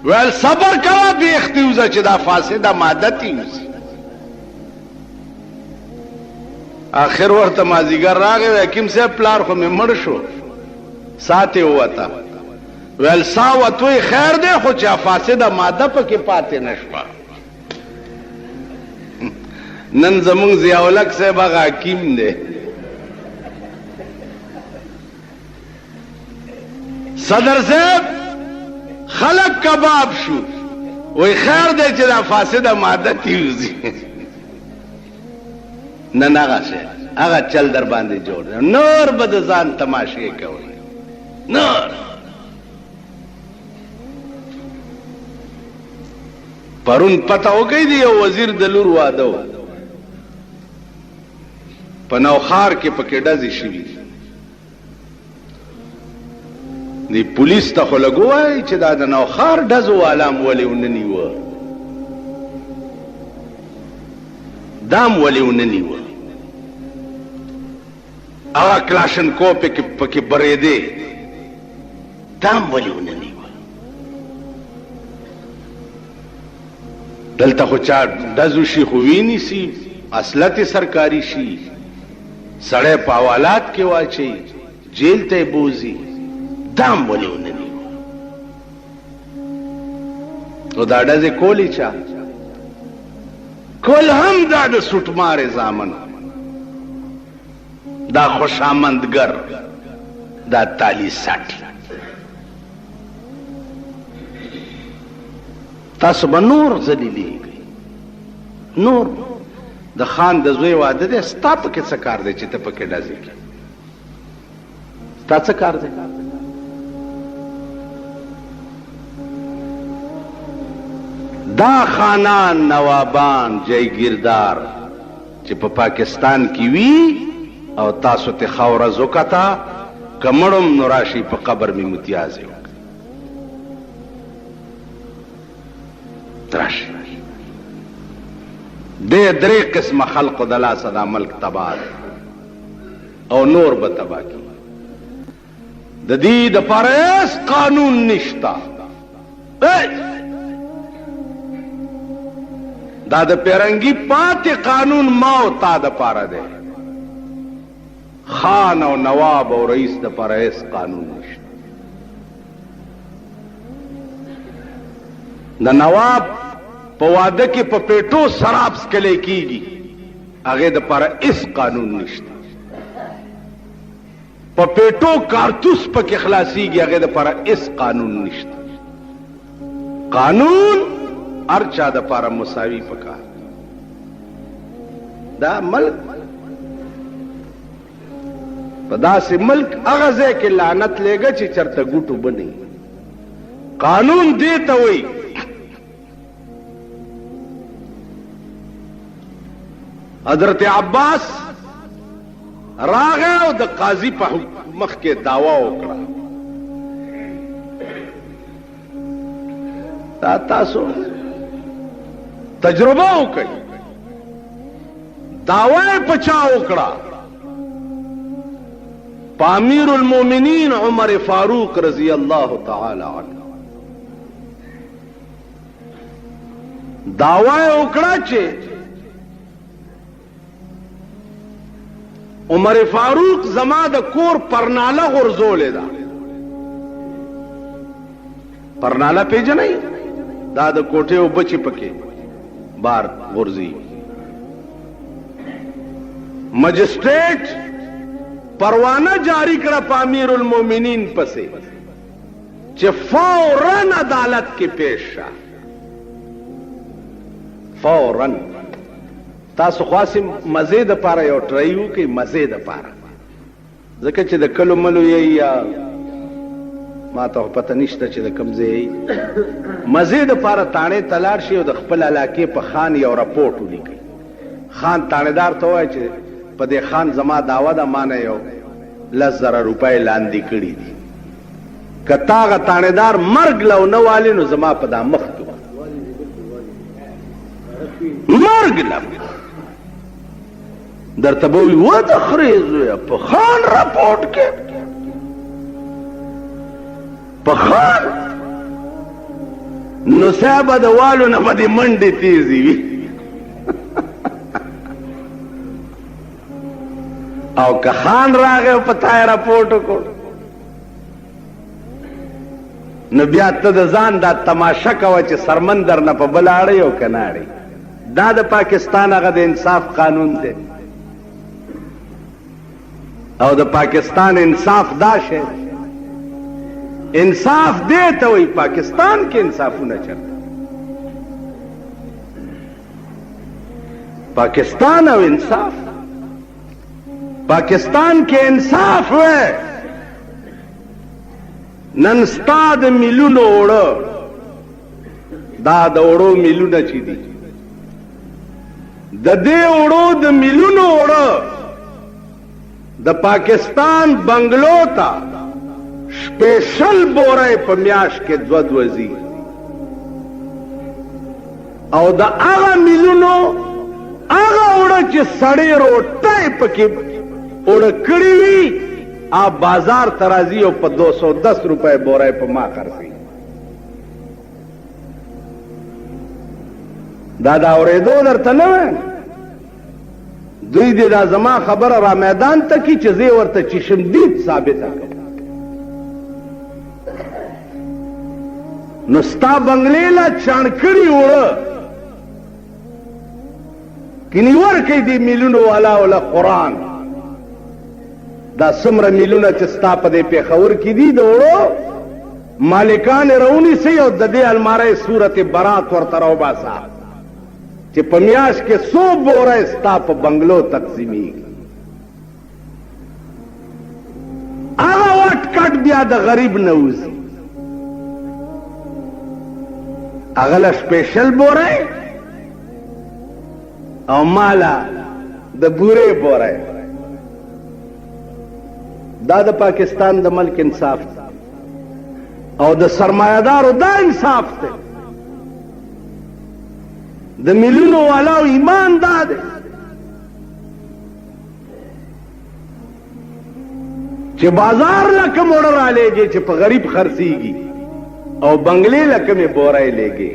Speaker 1: ویل صبر کوه بیختې وځه چې دا فاسده ماده تی وځي آخر ورته مازدیګر راغی حکیم صاحب پلار خو مې مړ شو ساتې ووته ویل سا وتوی خیر دی خو چې فاسده ماده پکې پاتې نه شوه نن زمونږ ضیاءالحق صاحب هغه حکیم دی صدر صاحب خلق کباب شو وی خیر دی چې دا فاسده ماده تیوزي نن هغه چل در باندې جوړ نور به د ځان تماشې کوي نور پرون پته وکړئ دی یو وزیر د لور واده و په نوخار کې پکې ډزې شوي دی پولیس ته خو لږ ووایي چې دا د نوخار ډزو والا م ولې ونه نیوه دا م ولې ونه نیوه هغه کلاشنکو پکې برېدې دا م ولې ونه نیوه دلته خو چا ډزو شي خو ویني سي اصلت سرکاري شي سړی په حوالات کې واچي جیل ته بوزي دام ولې ونه نیوه نو دا ډزې کولی چا کول هم دا د سوټمارې زامن دا خوشامندګر دا تالی ساټ تاسو به نور ذلیلیږئ. نور د خان د زوی واده دی، ستا پکې څه کار دی چې ته پکې ډزې کړې؟ ستا څه کار دی؟ دا خانان، نوابان، جایگیردار چې په پاکستان کې وي او تاسو ته خاوره زوکتا کمړم نو راشي په قبر می متیازه تراشي. دې درې قسمه خلق د لاسه دا ملک تباه او نور به تباه کی. د دې د پاره قانون نشتا. دا د پیرنګي پاتې قانون ما او تا د پاره دی. خان او نواب او رئیس د پاره هیڅ قانون نشته. د نواب په واده کې په پیټو شراب څکلی کیږي، هغه د پاره هیڅ قانون نشته. په پیټو کارتوس پکې خلاصيږي، هغه د پاره هیڅ قانون نشته. قانون هر چا د پاره مساوي پکار. دا ملک په داسې ملک هغه ځای کې لعنت لګه چې چرته ګوټو بني. قانون دې ته وایي حضرت عباس راغی او د قاضي په مخ کې دعوا وکړه. دا تاسو تجربه وکړئ. دعوا یې په چا وکړه؟ په امیر المؤمنین عمر فاروق رضی الله تعالی عنه. دعوا یې وکړه چې عمر فاروق زما د کور پرناله غرزولې ده. پرناله پیژنئ؟ دا د کوټې اوبه چې پکې بار غرزي. مجسټریټ پروانه جاری کړه په امیر المؤمنین پسې چې فوراً عدالت کې پیش شه. فوراً. تاسو خاصه مزه د پاره یو ټرایو کې مزه د پاره، ځکه چې د کلو ملو یې یا ما ته پته نشته چې د کوم ځای مزه د پاره تانه تلار شي او د خپل علاقې په خان یو راپورټ ولیکي. خان تانیدار ته وایي چې په دې خان زما دعوه ده، ما نه یو 10,000 روپۍ لاندې کړي دي. که تا هغه تانیدار مرګ له ونه والي نو زما په دا مخ کې مرګ له درته به وي ودخرې زویه په خان راپورټ کې په خان نو صاحبه د والو نه به دې منډې تیزې وي. او که خان راغی او په تا یې راپورټ وکړ نو بیا ته د ځان دا تماشه کوه چې سرمندر نه په بل اړی او که نه اړی. دا د پاکستان هغه د انصاف قانون دی او د پاکستان انصاف دا شی انصاف دی ته وایي. پاکستان کې انصافونه چرته؟ پاکستان او انصاف. پاکستان کې انصاف وای. نن ستا د میلونو اوړه، دا د اوړو میلونه چې دي، د دې اوړو د میلونو اوړه د پاکستان بنگلو ته سپیشل بوره په میاشت کې 2 ځي او د هغه میلونو هغه اوړه چې سړی روټۍ پکې اوړه کړي وي آپ بازار ترازی او په 210 روپے بوره په ما خرڅي. دا اورېدو درته نه وای. دوی دې دا زما خبره را میدان ته کی چې زه ورته چشمدید ثابته کړم. نو ستا بنگلې لا چانکړي وړه کینی ورکې دې میلونو والا ولا قرآن دا سمره میلونه چې ستا په دې پیښور کې دي د وړو
Speaker 2: مالکان رونی سی او د دې الماره صورت برات ورته راوباسه چې په میاشت کې 100 بوره ستا په بنگلو تقسیمیږي. هغه وټ کټ بیا د غریب نه وځي، هغه له سپیشل بوره او مالا د بورې بوره. دا د پاکستان د ملک انصاف دی او د سرمایدارو دا انصاف دی، د ملیونو والاو ایمان دا دی چې بازار لکه موړه را لېږي چې په غریب خرڅېږي او بنگلې لکه مې بوری لېږي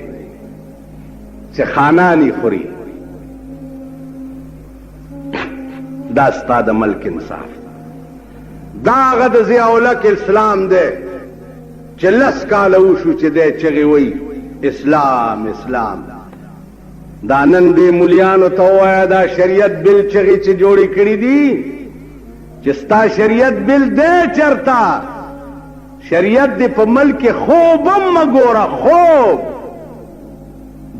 Speaker 2: چې خانانی خوري. دا ستا د ملک انصاف. دا هغه د ضیاءالحق اسلام دی چې 10 کاله وشو چې دی چغې وی اسلام اسلام. دا نن دې ملیانو ته ووایه دا شریعت بل چغې چې جوړې کړي دي چې ستا شریعت بل دی چرته، شریعت دې په ملک خوب هم مګوره، خوب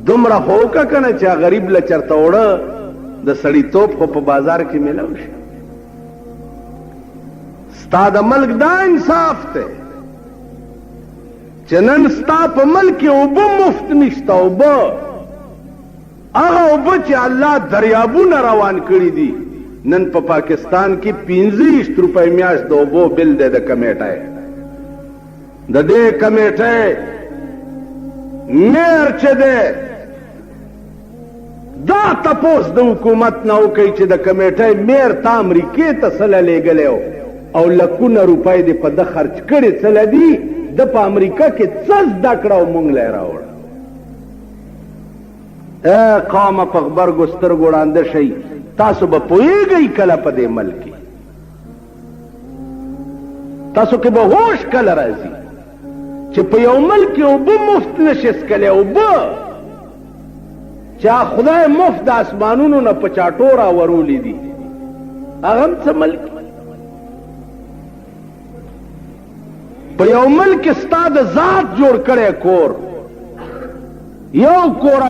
Speaker 2: دومره خو وکړه که نه چې غریب له چرته وړه د سړیتوب خو په بازار کې میلاو شي. ستا د ملک دا انصاف دی چې نن ستا په ملک کې اوبه مفت نشته، اوبه هغه اوبه چې الله دریابونه روان کړي دي. نن په پاکستان کې 25 روپۍ میاشت د اوبو بل دی د کمیټۍ. د دې کمیټۍ میر چې دی دا تپوس د حکومت نه وکړي چې د کمیټۍ میر ته امریکې ته څله لیږلی او لکونه روپۍ دې په ده خرچ کړي څله دي، د په امریکا کې څه زده کړه او مونږ له یې راوړه. قومه په غبرګو سترګو ړانده شئ، تاسو به پوهېږئ کله په دې ملک کې، تاسو کې به هوش کله راځي چې په یو ملک کې اوبه مفت نشي څکلی، اوبه چې خدای مفت د اسمانونو نه په چاټو راورولی دي، هغه هم څه ملک. په یو ملک کې ستا د ذات جوړ کړی کور، یو کور